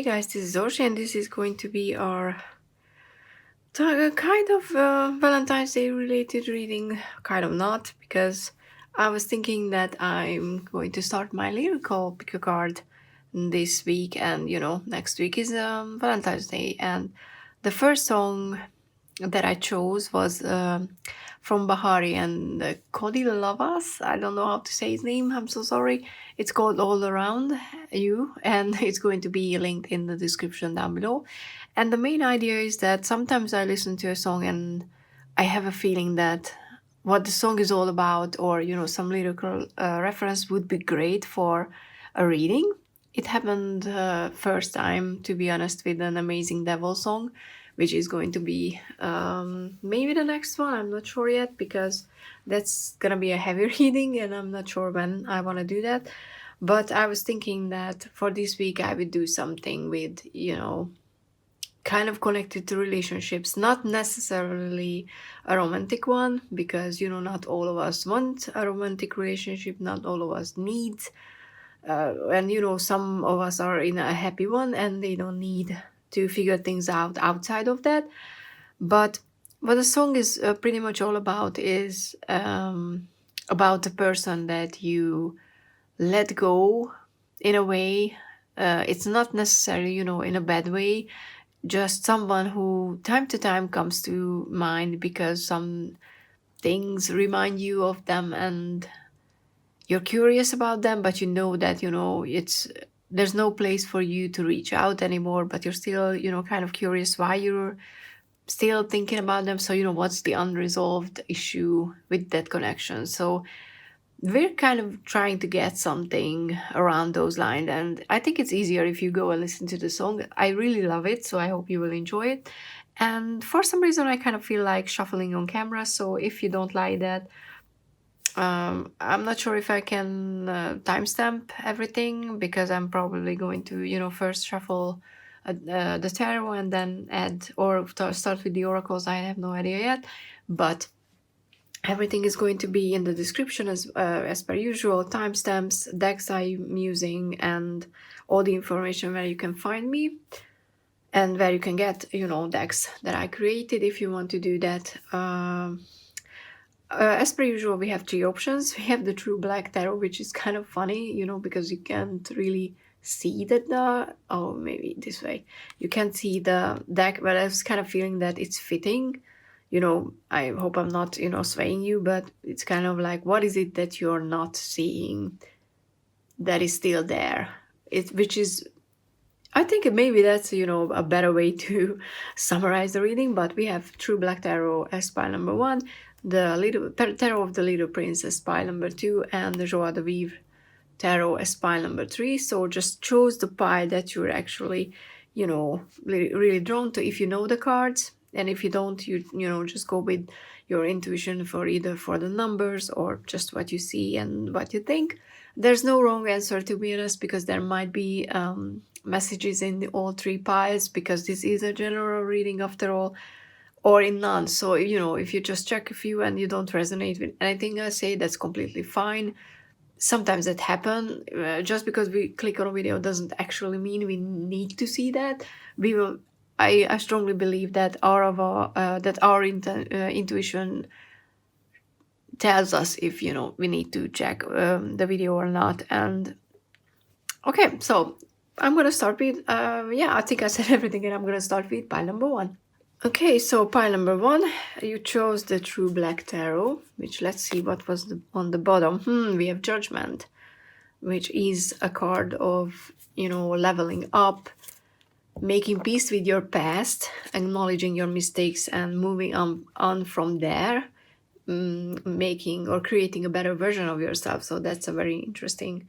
Hey guys, this is Joie and this is going to be our kind of Valentine's Day related reading, kind of not, because I was thinking that I'm going to start my Lyrical pick a card this week, and next week is Valentine's Day, and the first song that I chose was from Bahari and Cody Lovaas. I don't know how to say his name, I'm so sorry. It's called All Around You, and it's going to be linked in the description down below. And the main idea is that sometimes I listen to a song and I have a feeling that what the song is all about, or some lyrical reference would be great for a reading. It happened first time, to be honest, with an Amazing Devil song, which is going to be maybe the next one. I'm not sure yet, because that's gonna be a heavy reading and I'm not sure when I want to do that. But I was thinking that for this week I would do something with kind of connected to relationships, not necessarily a romantic one, because not all of us want a romantic relationship, not all of us need, and some of us are in a happy one and they don't need to figure things out outside of that. But what the song is pretty much all about is about the person that you let go in a way. It's not necessarily in a bad way, just someone who time to time comes to mind because some things remind you of them and you're curious about them, but that there's no place for you to reach out anymore, but you're still kind of curious why you're still thinking about them. So what's the unresolved issue with that connection. So we're kind of trying to get something around those lines, and I think it's easier if you go and listen to the song. I really love it, so I hope you will enjoy it. And for some reason I kind of feel like shuffling on camera, so if you don't like that, I'm not sure if I can timestamp everything, because I'm probably going to first shuffle the tarot and then add or start with the oracles. I have no idea yet, but everything is going to be in the description as per usual, timestamps, decks I'm using, and all the information where you can find me and where you can get decks that I created if you want to do that. As per usual, we have three options. We have the True Black Tarot, which is kind of funny, because you can't really see that oh, maybe this way. You can't see the deck, but I was kind of feeling that it's fitting. I hope I'm not, swaying you, but it's kind of like, what is it that you're not seeing that is still there? Which is, I think maybe that's, a better way to summarize the reading. But we have True Black Tarot as pile number 1, the Tarot of the Little Prince as pile number 2, and the Joie de Vivre Tarot as pile number 3. So just choose the pile that you're actually, really drawn to, if you know the cards. And if you don't, you just go with your intuition for either for the numbers or just what you see and what you think. There's no wrong answer, to be honest, because there might be messages in all three piles, because this is a general reading after all, or in none. So if you just check a few and you don't resonate with anything I say, that's completely fine. Sometimes that happens. Just because we click on a video doesn't actually mean we need to see that. I strongly believe that our intuition tells us if we need to check the video or not. And okay, so I'm gonna start with I think I said everything, and I'm gonna start with pile number 1. Okay, so pile number 1, you chose the True Black Tarot, which, let's see what was on the bottom. We have Judgment, which is a card of leveling up, making peace with your past, acknowledging your mistakes and moving on from there, making or creating a better version of yourself. So that's a very interesting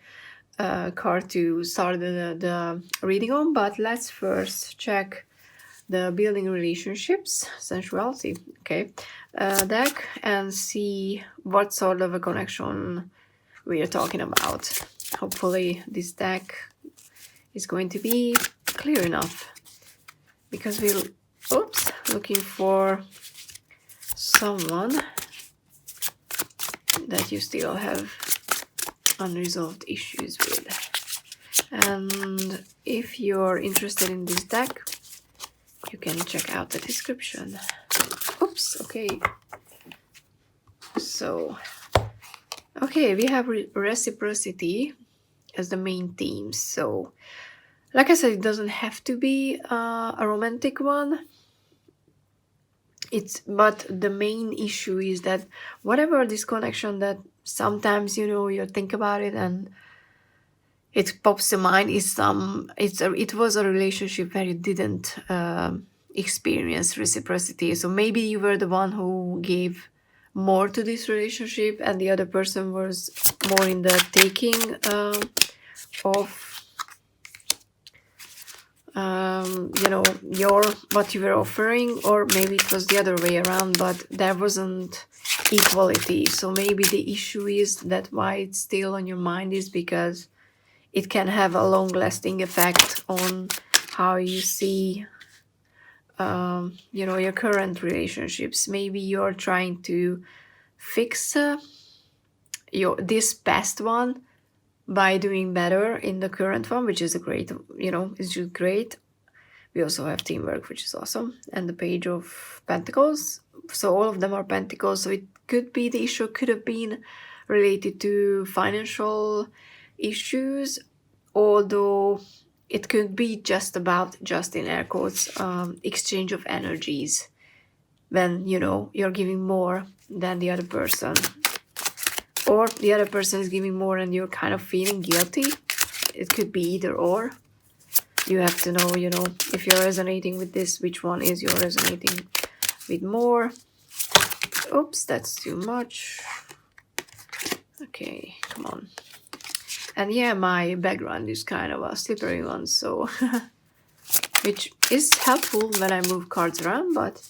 card to start the reading on. But let's first check the building relationships, sensuality, deck, and see what sort of a connection we are talking about. Hopefully this deck is going to be clear enough, because we're looking for someone that you still have unresolved issues with. And if you're interested in this deck, you can check out the description. Oops, okay. So, okay, we have reciprocity as the main theme. So, like I said, it doesn't have to be a romantic one. But the main issue is that whatever disconnection that sometimes, you know, you think about it and it pops to mind is it was a relationship where you didn't experience reciprocity. So maybe you were the one who gave more to this relationship and the other person was more in the taking of you know, what you were offering, or maybe it was the other way around, but there wasn't equality. So maybe the issue is that why it's still on your mind is because it can have a long-lasting effect on how you see you know, your current relationships. Maybe you're trying to fix this past one by doing better in the current one, which is a great, you know, it's just great. We also have teamwork, which is awesome, and the Page of Pentacles. So all of them are Pentacles. So it could be, the issue could have been related to financial issues, although it could be just about, just in air quotes, exchange of energies, when, you know, you're giving more than the other person, or the other person is giving more and you're kind of feeling guilty. It could be either or. You have to know, you know, if you're resonating with this, which one is you're resonating with more. Oops, that's too much. Okay, come on. And yeah, my background is kind of a slippery one, so which is helpful when I move cards around, but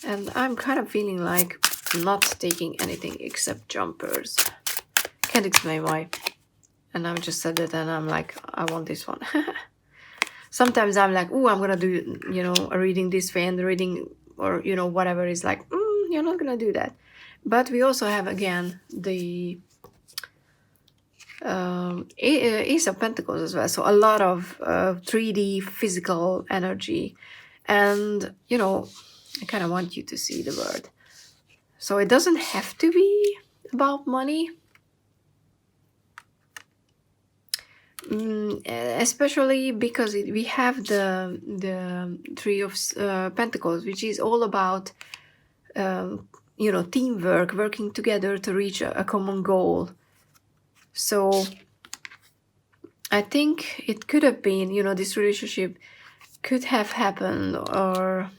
and I'm kind of feeling like not taking anything except jumpers. Can't explain why. And I just said that and I'm like, I want this one. Sometimes I'm like, oh, I'm gonna do, you know, a reading this way, and the reading, or, you know, whatever is like, you're not gonna do that. But we also have, again, the Ace of Pentacles as well. So a lot of 3D physical energy. And, you know, I kind of want you to see the word. So it doesn't have to be about money. Especially because we have the Three of Pentacles, which is all about you know, teamwork, working together to reach a common goal. So I think it could have been, you know, this relationship could have happened, or,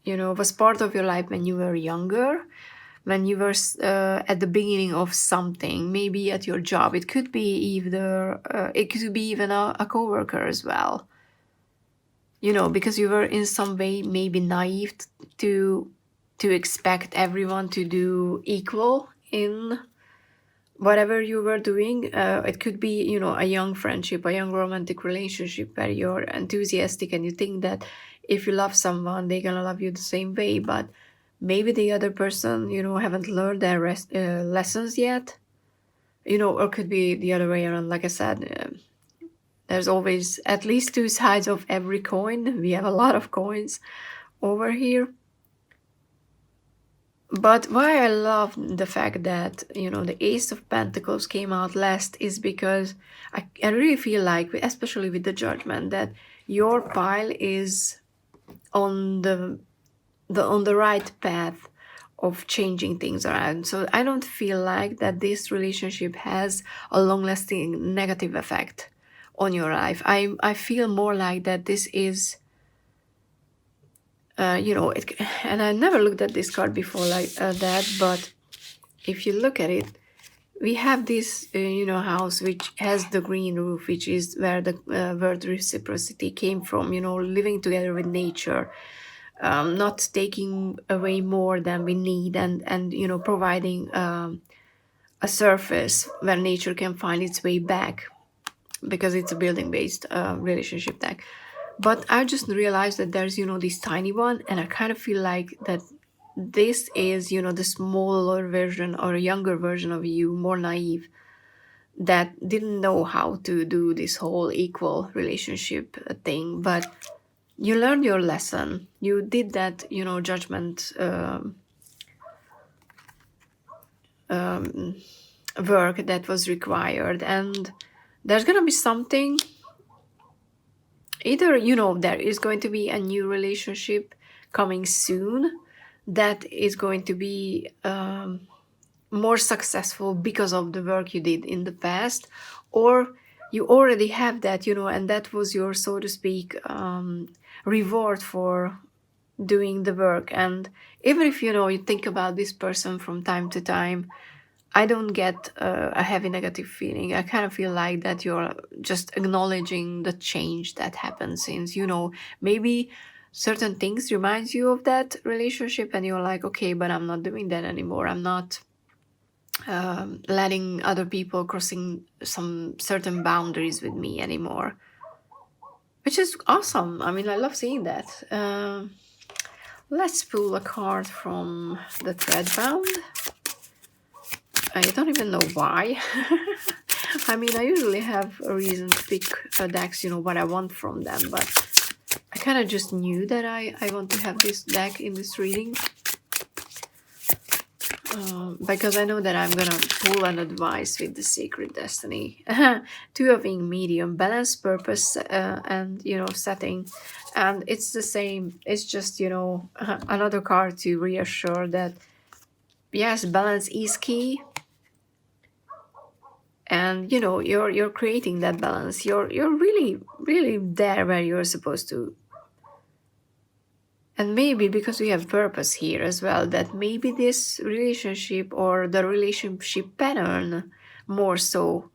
you know, was part of your life when you were younger, when you were at the beginning of something, maybe at your job. It could be either, it could be even a coworker as well. You know, because you were in some way maybe naive to expect everyone to do equal in whatever you were doing. It could be, you know, a young friendship, a young romantic relationship where you're enthusiastic and you think that if you love someone, they're gonna love you the same way, but maybe the other person, you know, haven't learned their lessons yet, you know, or could be the other way around. Like I said, there's always at least two sides of every coin. We have a lot of coins over here. But why I love the fact that, you know, the Ace of Pentacles came out last is because I really feel like, especially with the Judgment, that your pile is on the right path of changing things around. So I don't feel like that this relationship has a long-lasting negative effect on your life. I feel more like that this is you know, and I never looked at this card before like that, but if you look at it, we have this, you know, house which has the green roof, which is where the word reciprocity came from, you know, living together with nature, not taking away more than we need, and you know, providing a surface where nature can find its way back, because it's a building-based relationship deck. But I just realized that there's, you know, this tiny one, and I kind of feel like that this is, you know, the smaller version or a younger version of you, more naive, that didn't know how to do this whole equal relationship thing, but you learned your lesson. You did that, judgment work that was required, and there's gonna be something. Either, there is going to be a new relationship coming soon that is going to be more successful because of the work you did in the past, or you already have that, and that was your, so to speak, reward for doing the work. And even if, you think about this person from time to time, I don't get a heavy negative feeling. I kind of feel like that you're just acknowledging the change that happened since, maybe certain things reminds you of that relationship, and you're like, okay, but I'm not doing that anymore. I'm not letting other people crossing some certain boundaries with me anymore, which is awesome. I mean, I love seeing that. Let's pull a card from the Threadbound. I don't even know why. I mean, I usually have a reason to pick decks, what I want from them, but I kind of just knew that I want to have this deck in this reading. Because I know that I'm gonna pull an advice with the Sacred Destiny. Two of being medium, balance, purpose, and, setting. And it's the same. It's just, another card to reassure that, yes, balance is key. And you're creating that balance. You're really there where you're supposed to. And maybe because we have purpose here as well, that maybe this relationship or the relationship pattern more so,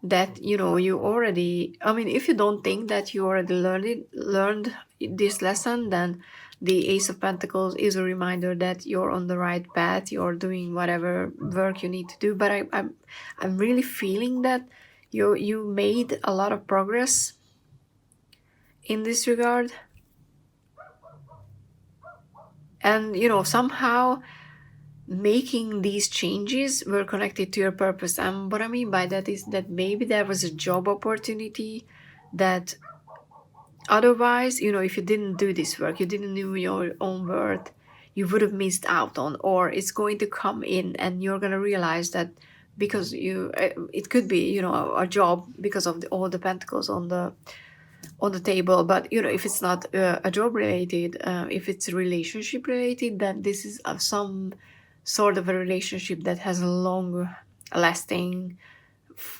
that you already, I mean, if you don't think that you already learned this lesson, then the Ace of Pentacles is a reminder that you're on the right path, you're doing whatever work you need to do. But I'm really feeling that you made a lot of progress in this regard. And somehow making these changes were connected to your purpose. And what I mean by that is that maybe there was a job opportunity that otherwise, if you didn't do this work, you didn't know your own worth, you would have missed out on, or it's going to come in and you're going to realize that because it could be, a job because of all the pentacles on the table. But if it's not a job related, if it's relationship related, then this is some sort of a relationship that has a long lasting,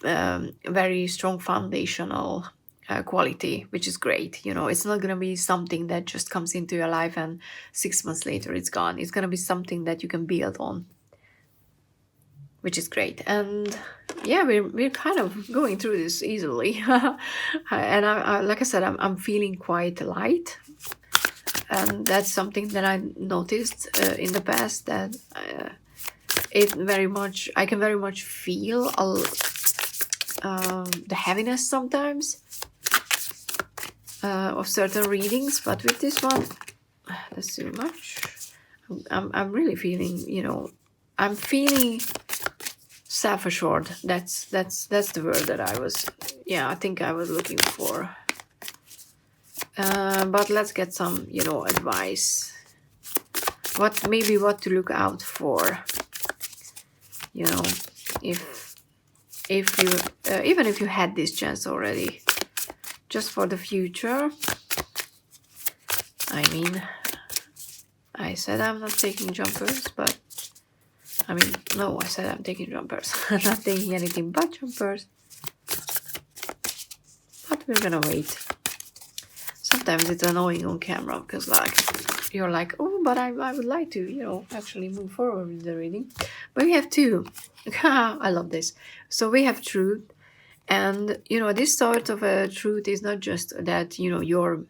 very strong foundational quality, which is great. It's not going to be something that just comes into your life and 6 months later it's gone. It's going to be something that you can build on, which is great. And yeah, we're kind of going through this easily. And I like I said, I'm feeling quite light, and that's something that I noticed in the past, that I can very much feel the heaviness sometimes of certain readings. But with this one, that's too much. I'm really feeling, I'm feeling self-assured. That's the word that I think I was looking for. But let's get some, advice. What to look out for, if you even if you had this chance already, just for the future. I mean, I said I'm not taking jumpers, but I mean, no, I said I'm taking jumpers. I'm not taking anything but jumpers. But we're gonna wait. Sometimes it's annoying on camera because, like, you're like, oh, but I would like to, actually move forward with the reading. But we have two. I love this. So we have truth. And, this sort of a truth is not just that, you're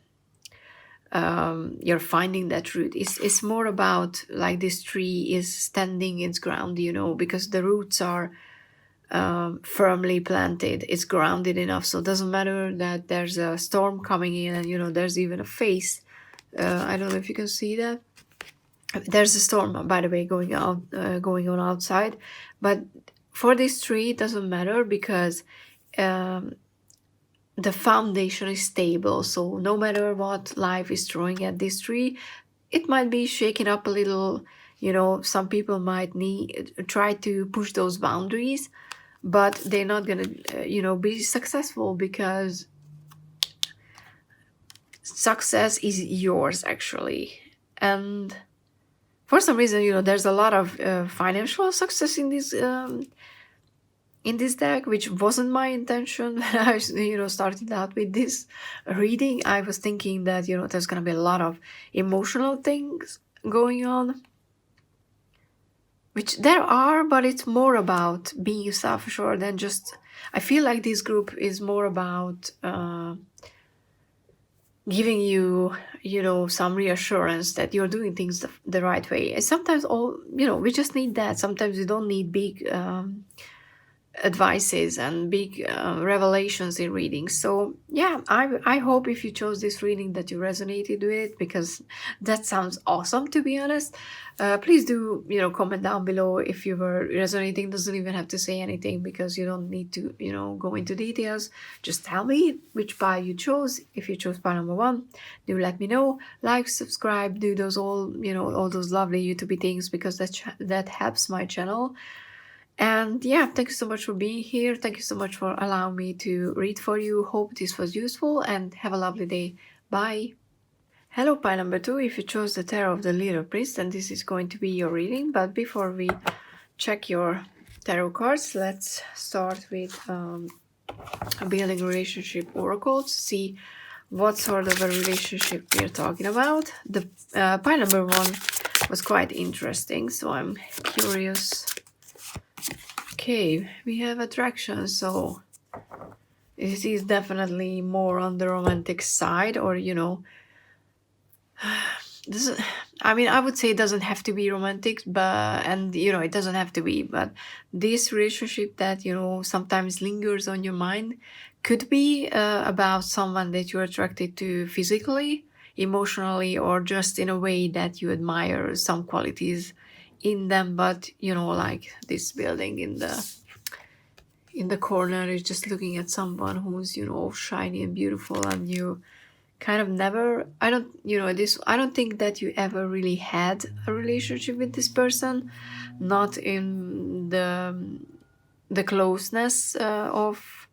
finding that truth. It's more about, like, this tree is standing its ground, because the roots are firmly planted. It's grounded enough, so it doesn't matter that there's a storm coming in, and there's even a face. I don't know if you can see that. There's a storm, by the way, going on outside, but for this tree, it doesn't matter because the foundation is stable. So no matter what life is throwing at this tree, it might be shaken up a little. Some people might try to push those boundaries, but they're not gonna be successful, because success is yours actually. And for some reason, there's a lot of financial success in this deck, which wasn't my intention when I started out with this reading. I was thinking that there's gonna be a lot of emotional things going on, which there are, but it's more about being self-assured than just. I feel like this group is more about giving you some reassurance that you're doing things the right way. And sometimes we just need that. Sometimes we don't need big advices and big revelations in readings. So yeah, I hope if you chose this reading that you resonated with it, because that sounds awesome, to be honest. Please do comment down below if you were resonating. Doesn't even have to say anything, because you don't need to go into details. Just tell me which pile you chose. If you chose pile number 1, do let me know. Like, subscribe, do those all those lovely YouTube things, because that helps my channel. And yeah, thank you so much for being here. Thank you so much for allowing me to read for you. Hope this was useful, and have a lovely day. Bye. Hello, pile number 2. If you chose the Tarot of the Little Priest, then this is going to be your reading. But before we check your tarot cards, let's start with a building relationship oracle to see what sort of a relationship we're talking about. The pile number 1 was quite interesting, so I'm curious. Okay, we have attraction, so it is definitely more on the romantic side, or this is, I would say it doesn't have to be romantic, and it doesn't have to be, but this relationship that sometimes lingers on your mind could be about someone that you're attracted to physically, emotionally, or just in a way that you admire some qualities in them. But like this building in the corner is just looking at someone who's shiny and beautiful, and you kind of never, I don't think that you ever really had a relationship with this person, not in the closeness of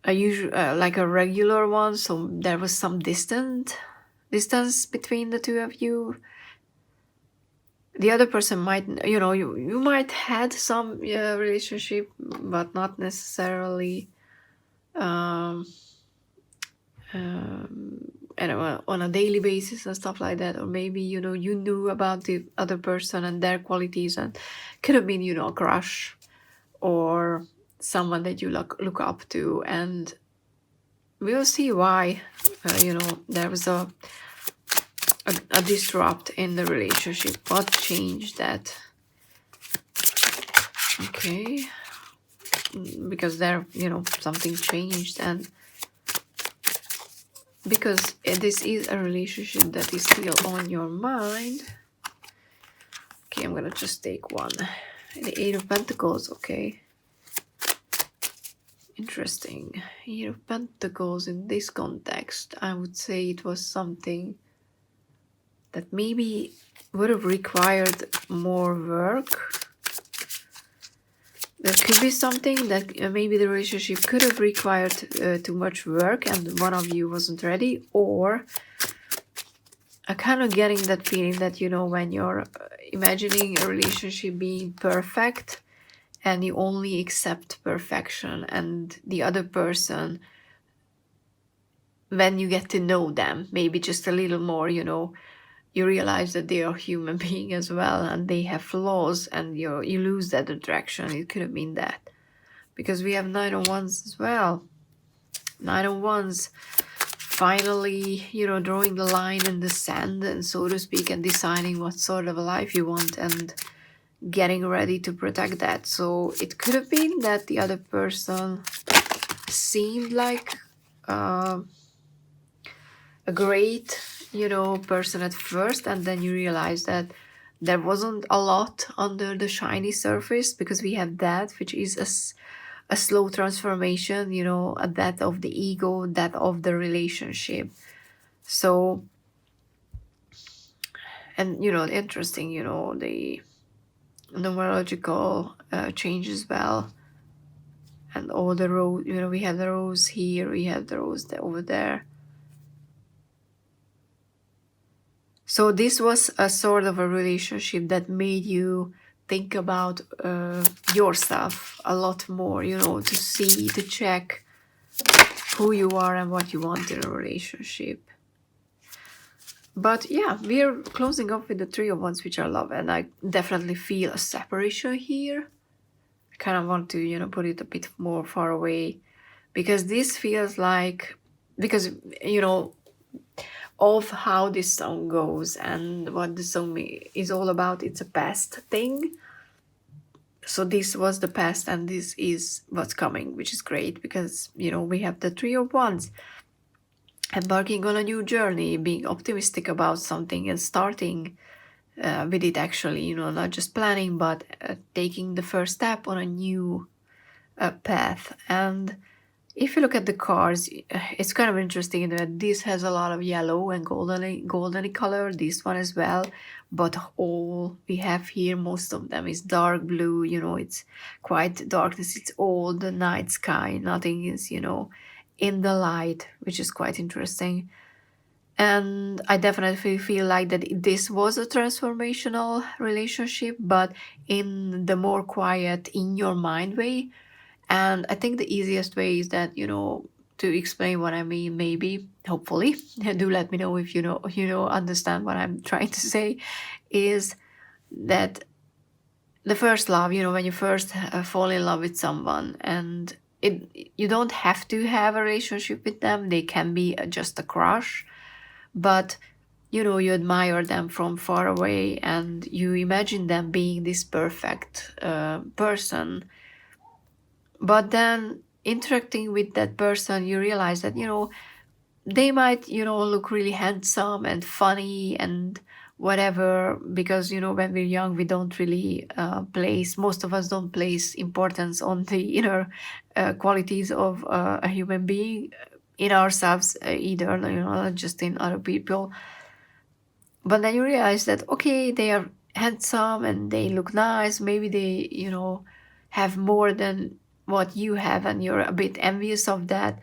a usual like a regular one. So there was some distance between the two of you. The other person might, you might had some relationship, but not necessarily on a daily basis and stuff like that. Or maybe you knew about the other person and their qualities, and could have been a crush or someone that you look up to. And we'll see why there was a disrupt in the relationship. What changed that? Okay, because there something changed, and because this is a relationship that is still on your mind. Okay, I'm gonna just take one. The 8 of Pentacles. Okay, interesting. 8 of Pentacles in this context, I would say it was something that maybe would have required more work. There could be something that maybe the relationship could have required too much work, and one of you wasn't ready. Or I kind of getting that feeling that when you're imagining a relationship being perfect, and you only accept perfection, and the other person, when you get to know them maybe just a little more, you realize that they are human being as well, and they have flaws, and you lose that attraction. It could have been that, because we have 9 of Wands as well. 9 of Wands, finally, drawing the line in the sand, and so to speak, and deciding what sort of a life you want, and getting ready to protect that. So it could have been that the other person seemed like a great person at first, and then you realize that there wasn't a lot under the shiny surface, because we have that, which is a slow transformation, you know, a death of the ego, death of the relationship. So, and you know, interesting, you know, the numerological change as well, and all the rose, you know, we have the rose here, we have the rose over there. So this was a sort of a relationship that made you think about yourself a lot more, you know, to see, to check who you are and what you want in a relationship. But yeah, we're closing up with the Three of Wands, which I love, and I definitely feel a separation here. I kind of want to, you know, put it a bit more far away, because this feels like, because, you know, of how this song goes and what the song is all about, it's a past thing. So this was the past and this is what's coming, which is great, because, you know, we have the Three of Wands, embarking on a new journey, being optimistic about something and starting with it, actually, you know, not just planning, but taking the first step on a new path. And if you look at the cards, it's kind of interesting that this has a lot of yellow and golden color, this one as well, but all we have here, most of them, is dark blue, you know, it's quite darkness, it's all the night sky, nothing is, you know, in the light, which is quite interesting. And I definitely feel like that this was a transformational relationship, but in the more quiet, in your mind way. And I think the easiest way is that, you know, to explain what I mean, maybe, hopefully, do let me know if you know, understand what I'm trying to say, is that the first love, you know, when you first fall in love with someone, and you don't have to have a relationship with them, they can be just a crush, but you know, you admire them from far away and you imagine them being this perfect person. But then interacting with that person, you realize that, you know, they might, you know, look really handsome and funny and whatever, because, you know, when we're young, we don't really most of us don't place importance on the inner qualities of a human being, in ourselves either, you know, not just in other people. But then you realize that, okay, they are handsome and they look nice, maybe they, you know, have more than what you have, and you're a bit envious of that,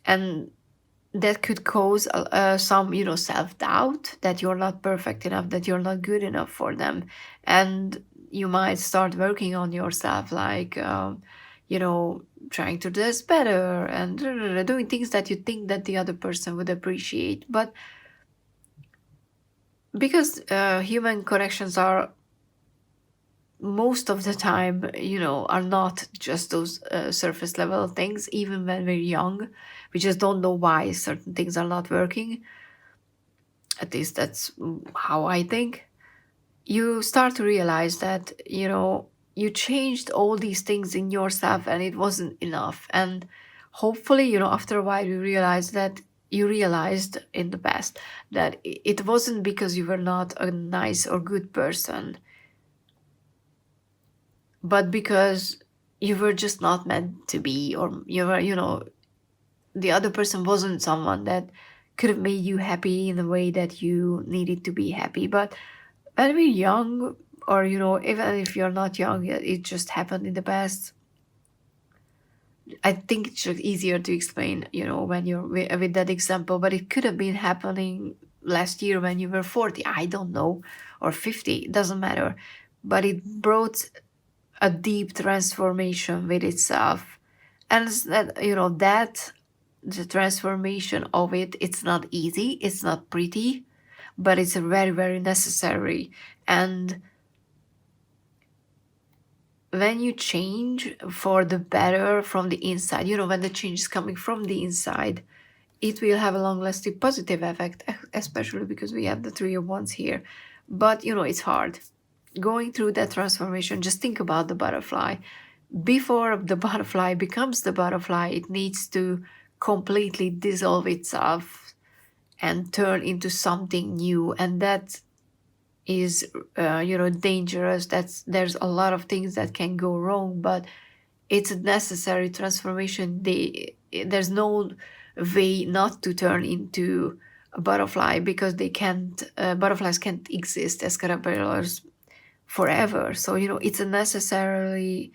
and that could cause some, you know, self-doubt, that you're not perfect enough, that you're not good enough for them. And you might start working on yourself, like you know, trying to dress better and doing things that you think that the other person would appreciate. But because human connections are most of the time, you know, are not just those surface level things. Even when we're young, we just don't know why certain things are not working. At least that's how I think. You start to realize that, you know, you changed all these things in yourself and it wasn't enough. And hopefully, you know, after a while you realized in the past that it wasn't because you were not a nice or good person, but because you were just not meant to be, or you were, you know, the other person wasn't someone that could have made you happy in the way that you needed to be happy. But when we're young, or, you know, even if you're not young, it just happened in the past. I think it's just easier to explain, you know, when you're with that example, but it could have been happening last year when you were 40, I don't know, or 50, it doesn't matter. But it brought a deep transformation with itself. And it's that, you know, that the transformation of it, it's not easy, it's not pretty, but it's very, very necessary. And when you change for the better from the inside, you know, when the change is coming from the inside, it will have a long-lasting positive effect, especially because we have the Three of Wands here. But, you know, it's hard. Going through that transformation, just think about the butterfly. Before the butterfly becomes the butterfly, it needs to completely dissolve itself and turn into something new. And that is dangerous, there's a lot of things that can go wrong, but it's a necessary transformation. There's no way not to turn into a butterfly, because they can't butterflies can't exist as caterpillars forever. So it's a necessarily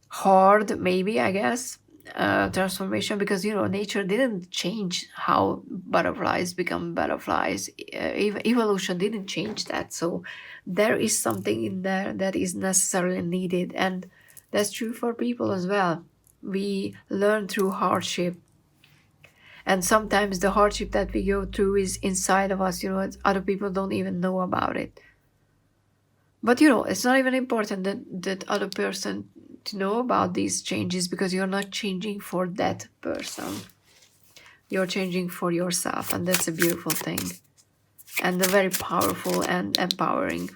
hard, maybe, I guess, transformation, because nature didn't change how butterflies become butterflies. Evolution didn't change that. So there is something in there that is necessarily needed, and that's true for people as well. We learn through hardship, and sometimes the hardship that we go through is inside of us. Other people don't even know about it. But it's not even important that other person to know about these changes, because you're not changing for that person. You're changing for yourself, and that's a beautiful thing, and a very powerful and empowering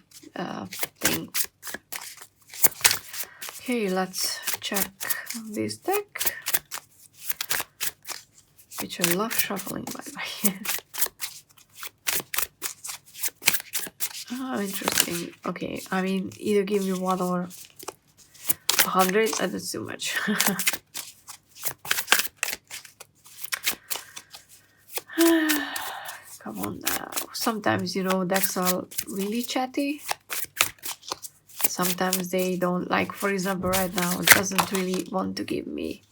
thing. Okay, let's check this deck, which I love shuffling, by the way. Oh, interesting. Okay, I mean, either give me 1 or 100. That's too much. Come on now. Sometimes, decks are really chatty. Sometimes they don't. Like, for example, right now, it doesn't really want to give me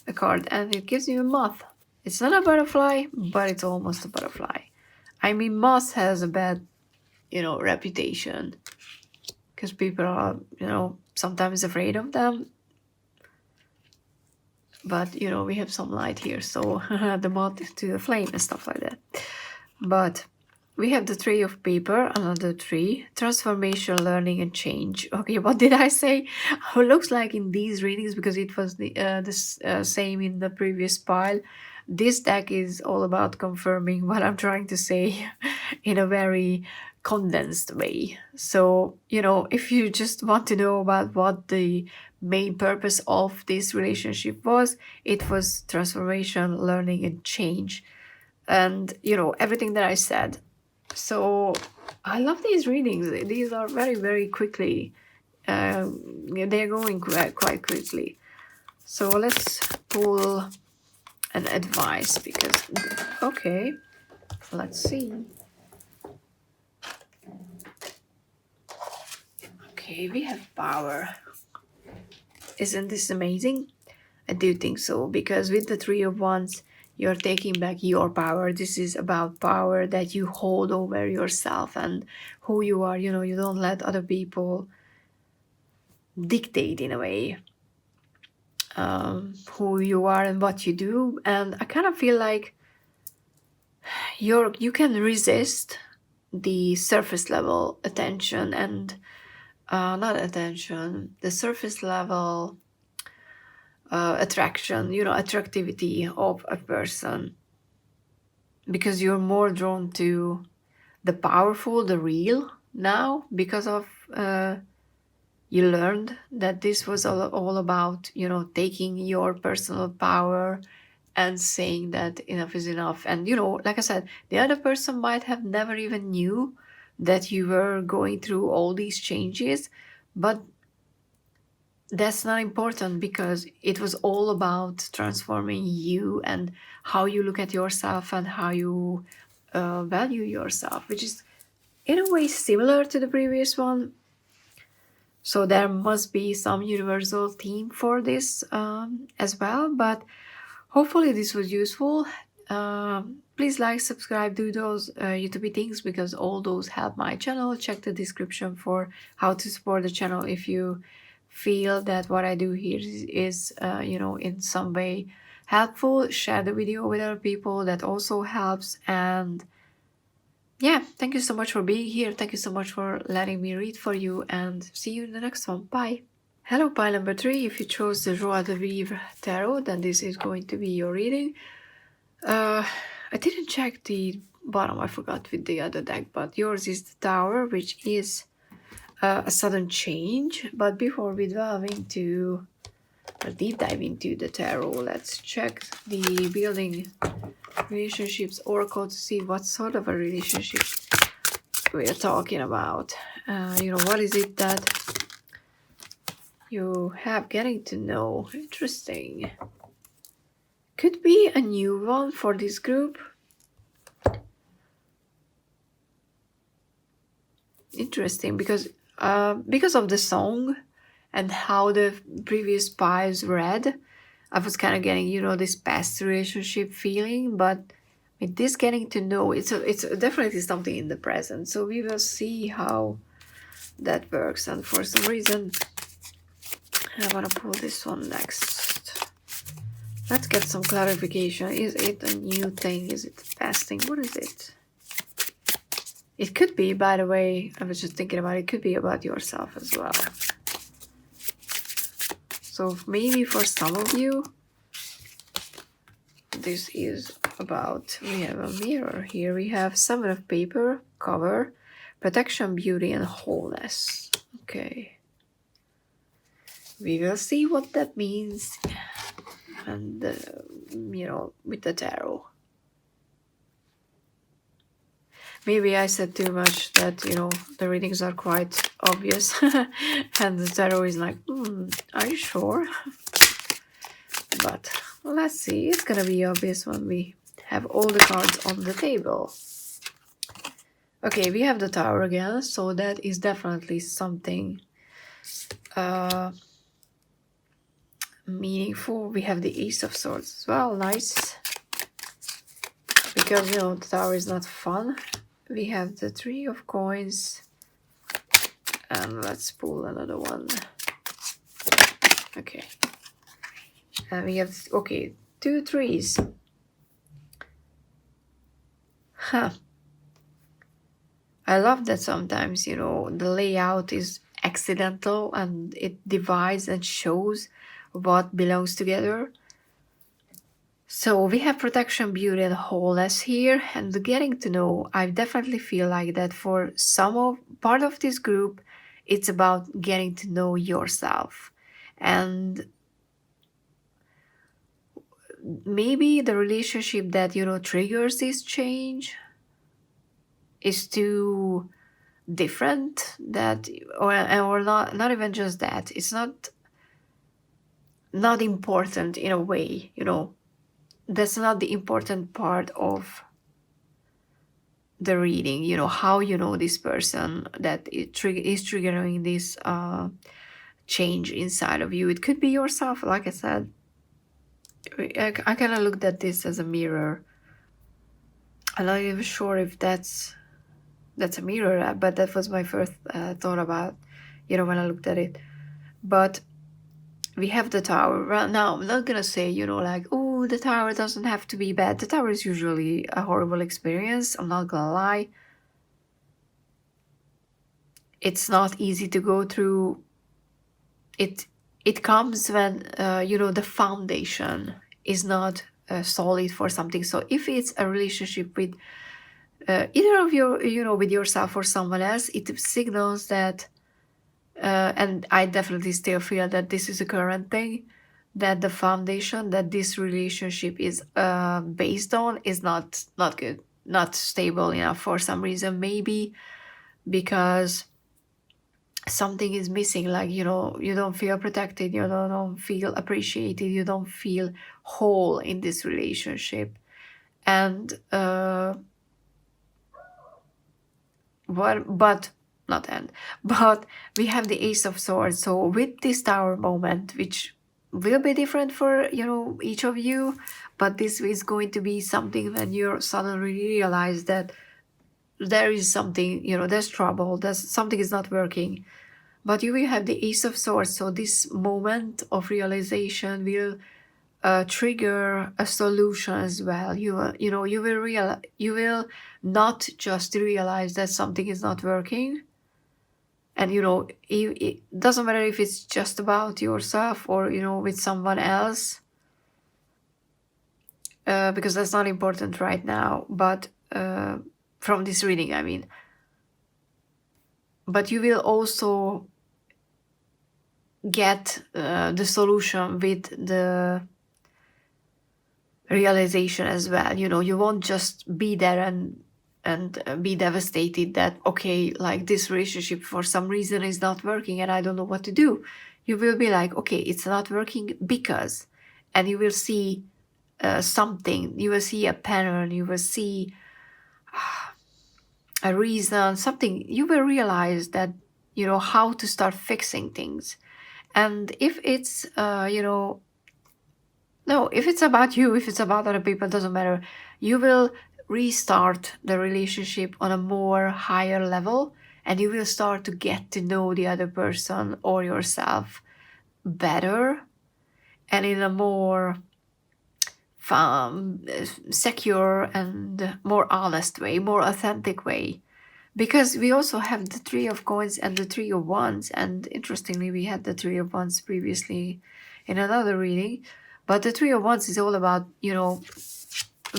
a card, and it gives me a moth. It's not a butterfly, but it's almost a butterfly. I mean, moth has a bad, reputation, because people are, sometimes afraid of them. But, we have some light here, so the moth to the flame and stuff like that. But we have the 3 of paper, another 3, transformation, learning, and change. Okay, what did I say? It looks like in these readings, because it was the same in the previous pile, this deck is all about confirming what I'm trying to say in a very condensed way. So, if you just want to know about what the main purpose of this relationship was, it was transformation, learning, and change. And, everything that I said. So I love these readings. These are very, very quickly. They're going quite quickly. So let's pull an advice, because, okay, let's see. Okay, we have power. Isn't this amazing? I do think so, because with the 3 of Wands, you're taking back your power. This is about power that you hold over yourself and who you are. You don't let other people dictate, in a way, who you are and what you do. And I kind of feel like you can resist the surface level attention and not attention, the surface level attraction, attractivity of a person, because you're more drawn to the powerful, the real now, because of you learned that this was all about, taking your personal power and saying that enough is enough. And, like I said, the other person might have never even knew that you were going through all these changes, but that's not important, because it was all about transforming you and how you look at yourself and how you value yourself, which is in a way similar to the previous one. So there must be some universal theme for this as well. But hopefully this was useful. Please like, subscribe, do those YouTube things, because all those help my channel. Check the description for how to support the channel if you feel that what I do here is in some way helpful. Share the video with other people, that also helps. And yeah, thank you so much for being here. Thank you so much for letting me read for you, and see you in the next one. Bye. Hello, pile number 3. If you chose the Joie de Vivre tarot, then this is going to be your reading. I didn't check the bottom, I forgot, with the other deck, but yours is the Tower, which is a sudden change. But before we delve into or deep dive into the tarot, let's check the Building Relationships Oracle to see what sort of a relationship we're talking about. What is it that you have getting to know? Interesting. Could be a new one for this group. Interesting, because of the song and how the previous piles read, I was kind of getting, this past relationship feeling, but with this getting to know, it's definitely something in the present. So we will see how that works. And for some reason, I want to pull this one next. Let's get some clarification. Is it a new thing? Is it a past thing? What is it? It could be, by the way, I was just thinking about it, could be about yourself as well. So maybe for some of you, this is about, we have a mirror here. We have 7 of paper, cover, protection, beauty, and wholeness. Okay. We will see what that means. And, with the tarot. Maybe I said too much that, the readings are quite obvious. And the tarot is like, are you sure? But let's see. It's going to be obvious when we have all the cards on the table. Okay, we have the Tower again. So that is definitely something meaningful. We have the Ace of Swords as well. Nice. Because, the Tower is not fun. We have the 3 of Coins. And let's pull another one. Okay. And we have, 2 trees. Huh. I love that sometimes, the layout is accidental and it divides and shows what belongs together. So we have protection, beauty, and wholeness here, and the getting to know. I definitely feel like that for part of this group, it's about getting to know yourself. And maybe the relationship that, triggers this change is too different, that, or not even just that. It's not important in a way, That's not the important part of the reading, how this person that is triggering this change inside of you. It could be yourself, like I said. I kind of looked at this as a mirror. I'm not even sure if that's a mirror, but that was my first thought about, when I looked at it. But we have the Tower. Right now, I'm not gonna say, like, oh, the Tower doesn't have to be bad. The Tower is usually a horrible experience. I'm not gonna lie. It's not easy to go through. It comes when, the foundation is not solid for something. So if it's a relationship with either of you, with yourself or someone else, it signals that, and I definitely still feel that this is a current thing, that the foundation that this relationship is based on is not good, not stable enough for some reason. Maybe because something is missing, like, you don't feel protected, you don't feel appreciated, you don't feel whole in this relationship. And but we have the Ace of Swords. So with this Tower moment, which will be different for each of you, but this is going to be something when you suddenly realize that there is something, there's trouble, there's something is not working. But you will have the Ace of Swords. So this moment of realization will trigger a solution as well. You will not just realize that something is not working. And, it doesn't matter if it's just about yourself or, with someone else. Because that's not important right now. But from this reading, I mean. But you will also get the solution with the realization as well. You won't just be there and be devastated that, okay, like this relationship for some reason is not working and I don't know what to do. You will be like, okay, it's not working because, and you will see something, you will see a pattern, you will see a reason, something, you will realize that, how to start fixing things. And if it's, no, if it's about you, if it's about other people, it doesn't matter. You will restart the relationship on a more higher level, and you will start to get to know the other person or yourself better and in a more secure and more honest way, more authentic way. Because we also have the Three of Coins and the Three of Wands, and interestingly, we had the Three of Wands previously in another reading. But the Three of Wands is all about,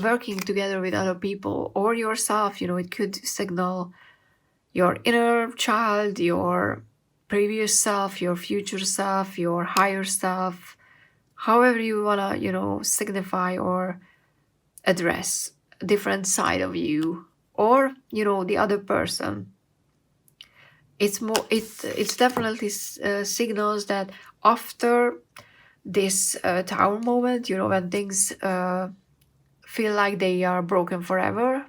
working together with other people or yourself. It could signal your inner child, your previous self, your future self, your higher self, however you want to, signify or address a different side of you, or, the other person. It's definitely signals that after this tower moment, when things feel like they are broken forever,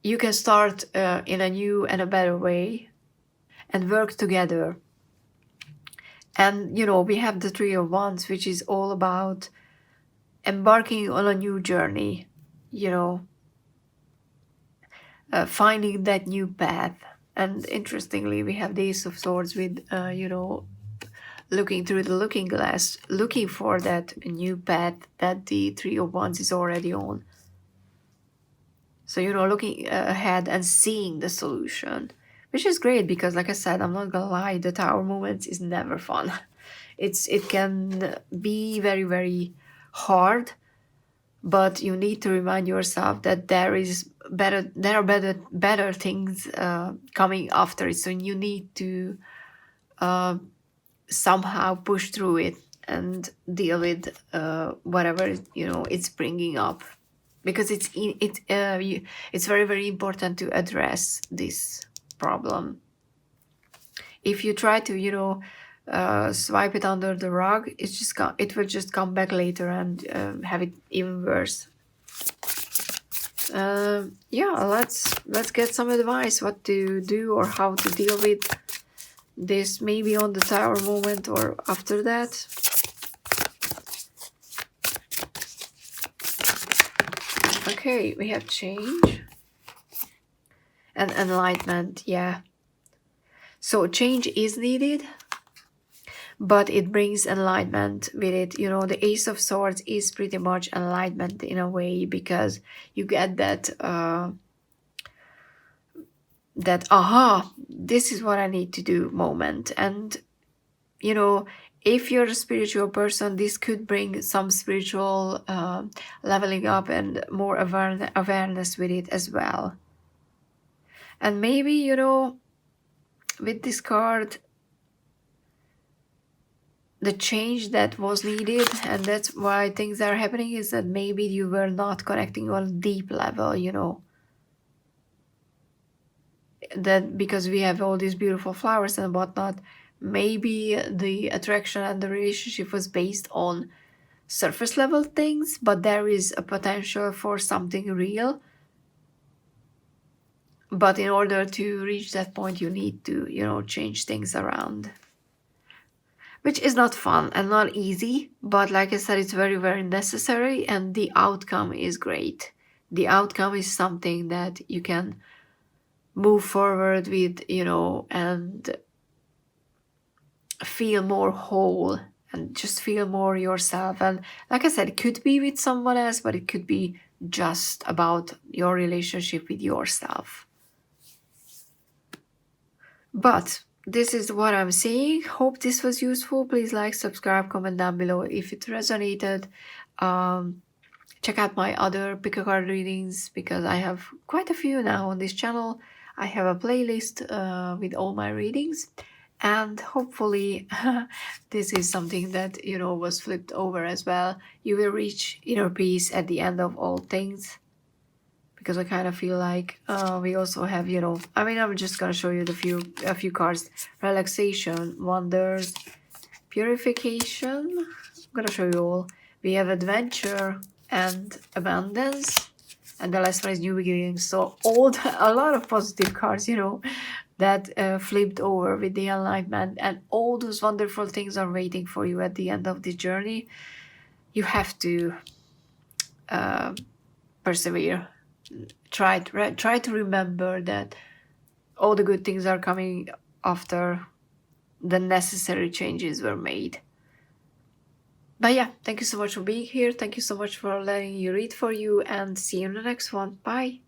you can start in a new and a better way and work together. And we have the Three of Wands, which is all about embarking on a new journey, finding that new path. And interestingly, we have the Ace of Swords with looking through the looking glass, looking for that new path that the Three of Wands is already on. So, looking ahead and seeing the solution, which is great because, like I said, I'm not gonna lie, the tower moments is never fun. It can be very, very hard, but you need to remind yourself that there are better things coming after it. So you need to somehow push through it and deal with whatever it's bringing up, because it's very, very important to address this problem. If you try to swipe it under the rug, it will just come back later and have it even worse. Yeah, let's get some advice what to do or how to deal with this, maybe on the tower moment or after that. Okay, we have change and enlightenment. Yeah, so change is needed, but it brings enlightenment with it. The Ace of Swords is pretty much enlightenment in a way, because you get that aha, this is what I need to do moment. And if you're a spiritual person, this could bring some spiritual leveling up and more awareness with it as well. And maybe with this card, the change that was needed, and that's why things are happening, is that maybe you were not connecting on a deep level, that because we have all these beautiful flowers and whatnot, maybe the attraction and the relationship was based on surface level things, but there is a potential for something real. But in order to reach that point, you need to change things around, which is not fun and not easy, but like I said, it's very, very necessary, and the outcome is great. The outcome is something that you can move forward with, and feel more whole and just feel more yourself. And like I said, it could be with someone else, but it could be just about your relationship with yourself. But this is what I'm seeing. Hope this was useful. Please like, subscribe, comment down below if it resonated. Check out my other pick a card readings, because I have quite a few now on this channel. I have a playlist with all my readings, and hopefully this is something that was flipped over as well. You will reach inner peace at the end of all things, because I kind of feel like we also have, you know, I mean, I'm just gonna show you a few cards. Relaxation, wonders, purification. I'm gonna show you all. We have adventure and abundance, and the last one is new beginnings. So a lot of positive cards, you know, that flipped over with the alignment, and all those wonderful things are waiting for you at the end of the journey. You have to persevere. Try to remember that all the good things are coming after the necessary changes were made. But yeah, thank you so much for being here. Thank you so much for letting you read for you, and see you in the next one. Bye.